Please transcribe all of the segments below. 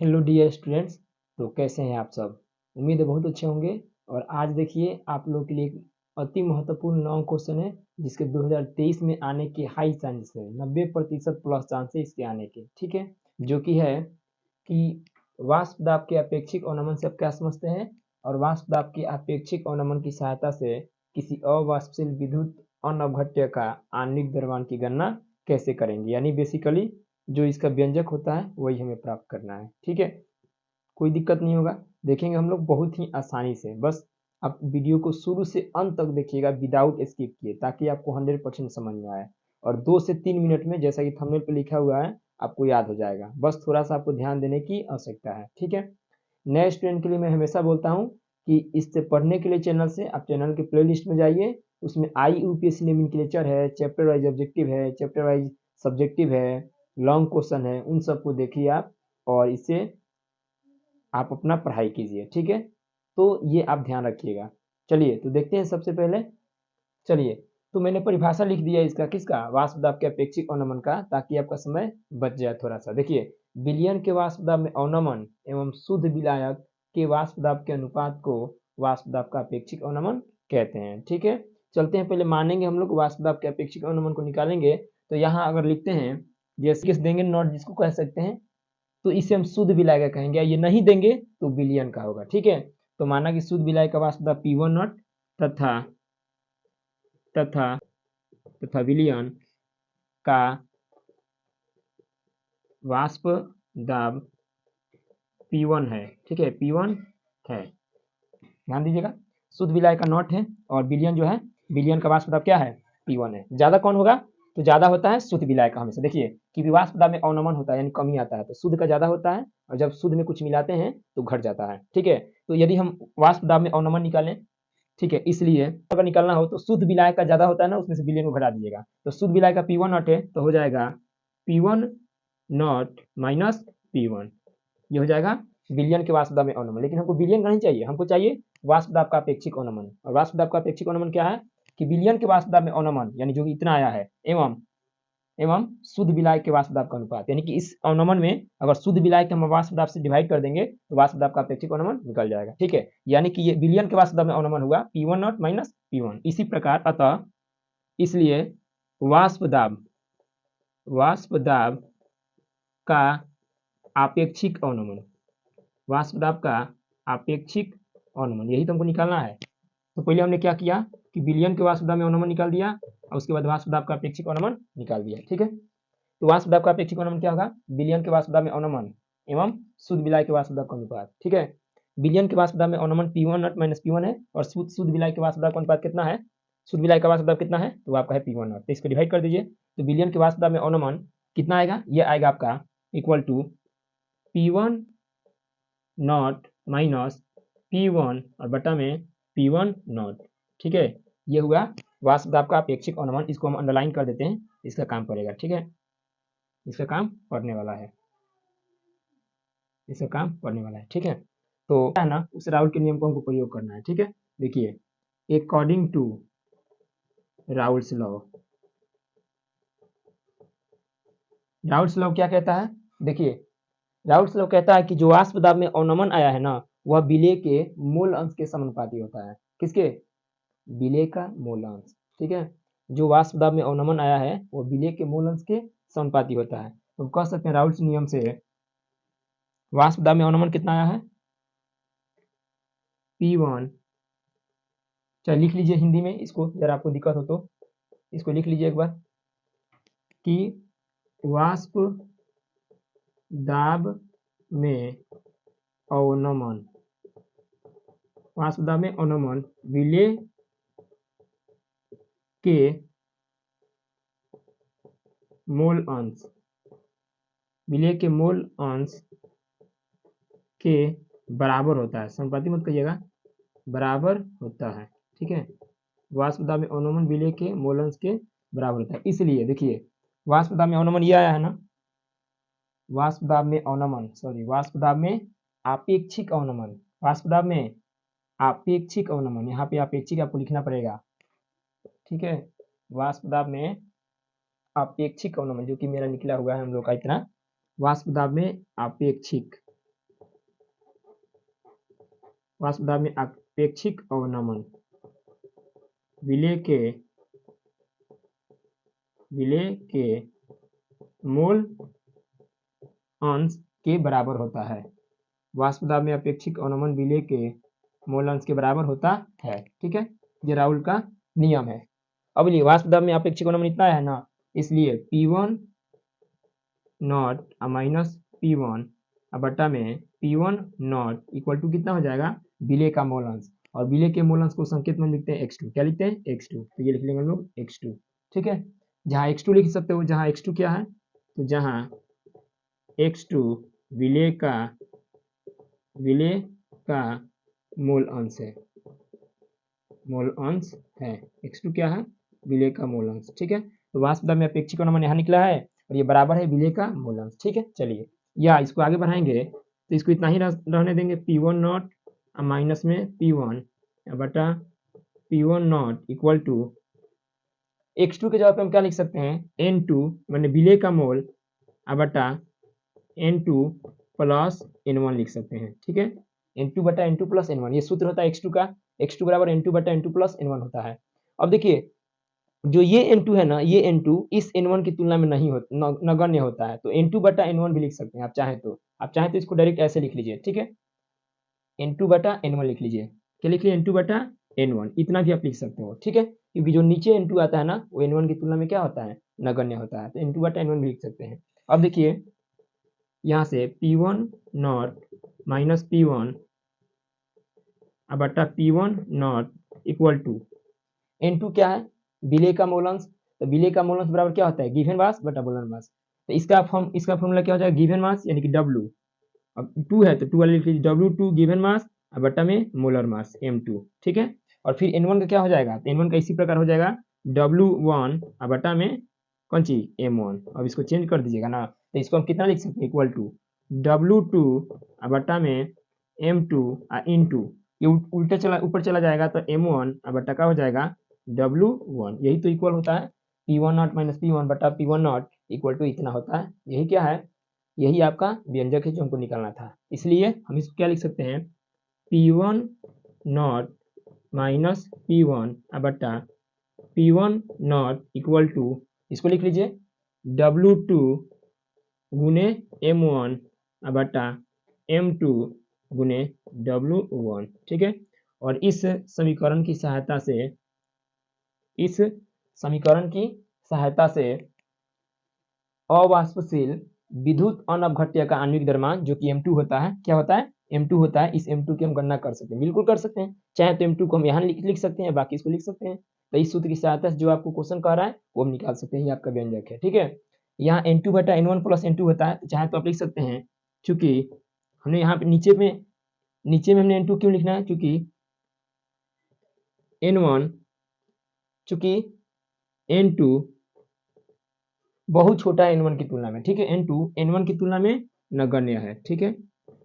Hello dear students. तो कैसे हैं आप सब? उम्मीद है बहुत अच्छे होंगे। और आज देखिए आप लोग के लिए एक अति महत्वपूर्ण लॉन्ग क्वेश्चन है जिसके 2023 में आने के हाई चांसेस है, 90% प्लस चांसेस इसके आने के। ठीक है, जो कि है कि वाष्प दाब के अपेक्षिक अवनमन से आप क्या समझते हैं, और वाष्प दाब के अपेक्षिक अवनमन की सहायता से किसी अवाष्पशील विद्युत अनवघट्य का आणविक द्रव्यमान की गणना कैसे करेंगे। यानी बेसिकली जो इसका व्यंजक होता है वही हमें प्राप्त करना है। ठीक है, कोई दिक्कत नहीं होगा, देखेंगे हम लोग बहुत ही आसानी से। बस आप वीडियो को शुरू से अंत तक देखिएगा विदाउट स्किप किए, ताकि आपको 100% समझ में आए। और 2 से 3 मिनट में, जैसा कि थंबनेल पे लिखा हुआ है, आपको याद हो जाएगा। बस थोड़ा सा आपको ध्यान देने की आवश्यकता है। ठीक है, नए स्टूडेंट के लिए मैं हमेशा बोलता हूँ कि इससे पढ़ने के लिए चैनल से आप चैनल के प्लेलिस्ट में जाइए, उसमें IUPAC नोमेनक्लेचर है, चैप्टर वाइज ऑब्जेक्टिव है, चैप्टर वाइज सब्जेक्टिव है, लॉन्ग क्वेश्चन है, उन सबको देखिए आप, और इससे आप अपना पढ़ाई कीजिए। ठीक है, तो ये आप ध्यान रखिएगा। चलिए तो देखते हैं सबसे पहले। चलिए, तो मैंने परिभाषा लिख दिया इसका, किसका? वाष्प दाब के अपेक्षिक अवनमन का, ताकि आपका समय बच जाए थोड़ा सा। देखिए, विलयन के वाष्प दाब में अवनमन एवं शुद्ध विलायक के वाष्प दाब के अनुपात को वाष्प दाब का अपेक्षिक अवनमन कहते हैं। ठीक है, चलते हैं, पहले मानेंगे हम लोग वाष्प दाब के अपेक्षिक अवनमन को निकालेंगे। तो यहाँ अगर लिखते हैं, जैसे किस देंगे नॉट, जिसको कह सकते हैं, तो इसे हम शुद्ध विलाय का कहेंगे। ये नहीं देंगे तो विलयन का होगा। ठीक है, तो माना कि शुद्ध विलाय का वाष्प दाब P1 नॉट तथा तथा तथा विलयन का वाष्प दाब P1 है। ठीक है, P1 है, ध्यान दीजिएगा। शुद्ध विलाय का नॉट है, और विलयन जो है, विलयन का वाष्प दाब क्या है? P1 है। ज्यादा कौन होगा? तो ज्यादा होता है शुद्ध विलाय का हमेशा। देखिए कि वाष्प दाब में अवनमन होता है, यानी कमी आता है, तो शुद्ध का ज्यादा होता है, और जब शुद्ध में कुछ मिलाते हैं तो घट जाता है। ठीक है, तो यदि हम वाष्प दाब में अवनमन निकालें, ठीक है, इसलिए अगर निकालना हो तो शुद्ध विलाय का ज्यादा होता है ना, उसमें से विलयन को घटा दीजिएगा। तो शुद्ध विलाय का P1 नॉट है, तो हो जाएगा P1 नॉट माइनस P1। ये हो जाएगा विलयन के वाष्प दाब में अवनमन। लेकिन हमको विलयन का नहीं चाहिए, हमको चाहिए वाष्प दाब का अपेक्षिक अवनमन। और वाष्प दाब का अपेक्षिक अवनमन क्या है? कि विलयन के वाष्प दाब में अवनमन, यानी जो इतना आया है, एवं एवं शुद्ध विलायक के वाष्प दाब का अनुपात। यानी कि इस अवनमन में अगर शुद्ध विलायक हम वाष्प दाब से डिवाइड कर देंगे तो वाष्प दाब का अपेक्षिक अवनमन निकल जाएगा। ठीक है, यानी कि ये विलयन के वाष्प दाब में अवनमन हुआ P1 नॉट माइनस P1। इसी प्रकार अतः इसलिए वाष्प दाब का आपेक्षिक अवनमन, वाष्प दाब का आपेक्षिक अवनमन, यही तो हमको निकालना है। तो पहले हमने क्या किया कि विलयन के वाष्प दाब में अवनमन निकाल दिया, और उसके बाद वाष्प दाब का अपेक्षिक अवनमन निकाल दिया। ठीक है, तो वाष्प दाब का अपेक्षिक अवनमन क्या होगा? विलयन के वाष्प दाब में अवनमन एवं शुद्ध विलाय के वाष्प दाब का अनुपात। ठीक है, विलयन के वाष्प दाब में अवनमन P1 नॉट माइनस P1 है, और शुद्ध विलाय के वाष्प दाब का अनुपात कितना है? शुद्ध विलाय का वाष्प दाब कितना है? तो आपका है P1 नॉट। तो इसको डिवाइड कर दीजिए, तो विलयन के वाष्प दाब में अवनमन कितना आएगा? ये आएगा आपका equal to P1 not minus P1 और बटा में P1 नॉट। ठीक है, ये हुआ वाष्प दाब का अपेक्षिक अवनमन। इसको हम अंडरलाइन कर देते हैं, इसका काम पड़ेगा। ठीक है, इसका काम पड़ने वाला है, इसका काम पड़ने वाला है। ठीक है, तो है ना, उस राउल के नियम को हमको प्रयोग करना है। ठीक है, देखिए according to Raoult's law, Raoult's law क्या कहता है? देखिए, राउल्स लॉ कहता है कि जो वाष्प दाब में अवनमन आया है ना, वह विलेय के मूल अंश के समानुपाती होता है। किसके? विलेय का मूल अंश। ठीक है, जो वाष्प दाब में अवनमन आया है वो विलेय के मूल अंश के समानुपाती होता है। तो कह सकते हैं राउल्स नियम से वाष्प दाब में अवनमन कितना आया है? P1। चलिए लिख लीजिए हिंदी में इसको, जरा आपको दिक्कत हो तो इसको लिख लीजिए एक बार, कि वाष्प दाब में अवनमन, वाष्प दाब में अवनमन विलेय के मोल अंश, विलेय के मोल अंश के बराबर होता है। समानुपाती मत कहिएगा, बराबर होता है। ठीक है, वाष्प दाब में अवनमन विलेय के मोल अंश के बराबर होता है। इसलिए देखिए, वाष्प दाब में अवनमन ये आया है ना, वाष्प दाब में अवनमन, सॉरी, वाष्प दाब में आपेक्षिक अवनमन, वाष्प दाब में आपेक्षिक अवनमन, यहाँ पे आपेक्षिक आपको लिखना पड़ेगा। ठीक है, वाष्प दाब में आपेक्षिक अवनमन, जो कि मेरा निकला हुआ है हम लोग का इतना, वाष्प दाब में आपेक्षिक वाष्प दाब में अपेक्षिक अवनमन विलेय के मोल अंश के बराबर होता है। वाष्प दाब में अपेक्षिक अवनमन विलेय के मोल अंश के बराबर होता है। ठीक है, ये राउल का नियम है। अब लिए वाष्प दाब में अपेक्षिक अवनमन इतना है ना, इसलिए P1 नॉट माइनस P1 बटा में P1 नॉट इक्वल टू कितना हो जाएगा, विलेय का मोल अंश, और विलेय के मोल अंश को संकेत में लिखते हैं x2। क्या लिखते हैं, x2, तो ये लिख लेंगे हम लोग x2। ठीक है, जहाँ x2 लिख सकते हो, जहाँ x2 क्या है, तो जहाँ x2 विलेय का मोल अंश है, x2 क्या है, विलेय का मोल अंश। ठीक है, तो वाष्प दाब में अपेक्षिक अवनमन यहाँ निकला है और ये बराबर है विलेय का मोल अंश। ठीक है, चलिए या इसको आगे बढ़ाएंगे तो इसको इतना ही रहने देंगे, P1 नॉट माइनस में P1 बटा P1 not equal to x2 के जगह पे हम क्या लिख सकते हैं, N2 मैंने विलेय का मोल बटा N2 प्लस N1 लिख सकते हैं। ठीक है, N2 बटा N2 प्लस N1, ये सूत्र होता है x2 का, x2 बराबर N2 बटा N2 प्लस N1 होता है। अब देखिए जो ये N2 है ना, ये N2 इस N1 की तुलना में नहीं होता, नगण्य होता है, तो N2 बटा N1 भी लिख सकते हैं आप चाहें तो इसको डायरेक्ट ऐसे लिख लीजिए। ठीक है, N2 बटा N1 लिख लीजिए, क्या लिख लीजिए, N2 बटा N1, इतना भी आप लिख सकते हो। ठीक है, क्योंकि जो नीचे N2 आता है ना, वो N1 की तुलना में क्या होता है, नगण्य होता है, तो N2 बटा N1 भी लिख सकते हैं। अब देखिए यहाँ से P1 नॉट माइनस P1 बटा P1 not equal to N2 क्या है, विलेय का मोल अंश, तो विलेय का मोल अंश बराबर क्या होता है, गिवन मास बटा बोलन मास। तो इसका फॉर्मूला क्या हो जाएगा, गिवन मास यानी कि W, अब 2 है तो 2 वाले लिख लीजिए, W2 गिवन मास बटा में मोलर मास M2। ठीक है, और फिर N1 का क्या हो जाएगा, तो N1 का इसी प्रकार हो जाएगा W1 बटा में कौन सी M1। अब इसको चेंज कर दीजिएगा ना, तो इसको हम कितना लिख सकते हैं, इक्वल टू W2 बटा में M2 इंटू, ये उल्टे चला ऊपर चला जाएगा तो M1 बटा का हो जाएगा W1, यही तो इक्वल होता है P1 नॉट माइनस P1 बटा P1 नॉट इक्वल टू इतना होता है। यही क्या है, यही आपका व्यंजक है जो हमको निकालना था, इसलिए हम इसको क्या लिख सकते हैं, P1 नॉट माइनस P1 बटा P1 नॉट इक्वल टू, इसको लिख लीजिए W2 गुने M1 बटा M2 गुने W1। ठीक है, और इस समीकरण की सहायता से अवाष्पशील विद्युत अनअपघट्य का आणविक द्रव्यमान जो कि M2 होता है, क्या होता है, M2 होता है, इस M2 की हम गणना कर सकते हैं, बिल्कुल कर सकते हैं, चाहे तो M2 को हम यहाँ लिख सकते हैं, बाकी इसको लिख सकते हैं। तो इस सूत्र की सहायता से जो आपको क्वेश्चन कह रहा है वो हम निकाल सकते हैं, ये आपका व्यंजक है। ठीक है, यहाँ N2 बटा N1 प्लस N2 होता है, तो चाहे तो आप लिख सकते हैं, चूंकि हमने यहाँ पे नीचे में हमने N2 क्यों लिखना है, चूंकि N2 बहुत छोटा है N1 की तुलना में। ठीक है, N2 N1 की तुलना में नगण्य है। ठीक है,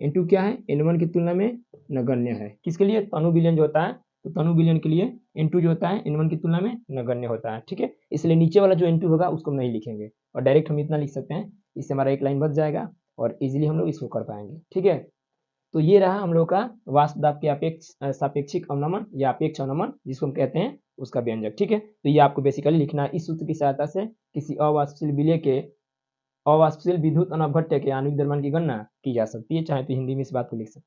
N2 क्या है, N1 की तुलना में नगण्य है, किसके लिए, तनु विलयन जो होता है, तो तनु विलयन के लिए N2 जो होता है N1 की तुलना में नगण्य होता है। ठीक है, इसलिए नीचे वाला जो N2 होगा उसको हम नहीं लिखेंगे और डायरेक्ट हम इतना लिख सकते हैं, इससे हमारा एक लाइन बच जाएगा और इजिली हम लोग इसको कर पाएंगे। ठीक है, तो ये रहा हम लोग का वाष्प दाब के सापेक्षिक अवनमन या अपेक्ष अवनमन जिसको हम कहते हैं, उसका व्यंजक। ठीक है, तो ये आपको बेसिकली लिखना है, इस सूत्र की सहायता से किसी अवाष्पशील विद्युत अनअपघट्य के आणविक द्रव्यमान की गणना की जा सकती है, चाहे तो हिंदी में इस बात को लिख सकते हैं।